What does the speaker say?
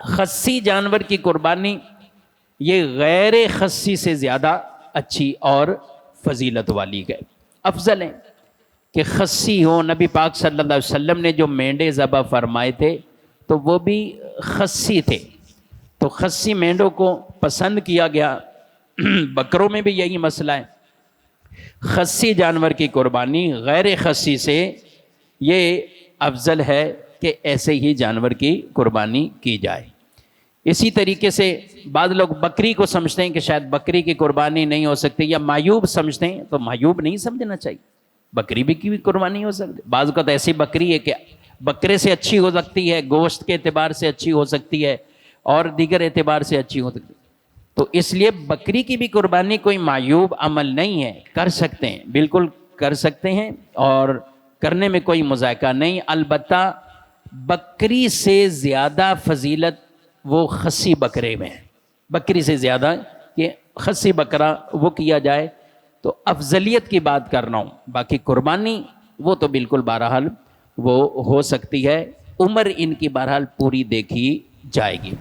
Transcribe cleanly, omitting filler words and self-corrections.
خصی جانور کی قربانی یہ غیر خصی سے زیادہ اچھی اور فضیلت والی ہے، افضل ہے کہ خصی ہو۔ نبی پاک صلی اللہ علیہ وسلم نے جو مینڈے ذبح فرمائے تھے تو وہ بھی خصی تھے، تو خصی مینڈوں کو پسند کیا گیا۔ بکروں میں بھی یہی مسئلہ ہے، خصی جانور کی قربانی غیر خصی سے یہ افضل ہے کہ ایسے ہی جانور کی قربانی کی جائے۔ اسی طریقے سے بعض لوگ بکری کو سمجھتے ہیں کہ شاید بکری کی قربانی نہیں ہو سکتی، یا معیوب سمجھتے ہیں، تو معیوب نہیں سمجھنا چاہیے، بکری بھی کی قربانی ہو سکتی۔ بعض اوقات ایسی بکری ہے کہ بکرے سے اچھی ہو سکتی ہے، گوشت کے اعتبار سے اچھی ہو سکتی ہے اور دیگر اعتبار سے اچھی ہو سکتی ہے، تو اس لیے بکری کی بھی قربانی کوئی معیوب عمل نہیں ہے، کر سکتے ہیں، بالکل کر سکتے ہیں اور کرنے میں کوئی مذائقہ نہیں۔ البتہ بکری سے زیادہ فضیلت وہ خصی بکرے میں ہے، بکری سے زیادہ کہ خصی بکرا وہ کیا جائے، تو افضلیت کی بات کر رہا ہوں۔ باقی قربانی وہ تو بالکل بہرحال وہ ہو سکتی ہے، عمر ان کی بہرحال پوری دیکھی جائے گی۔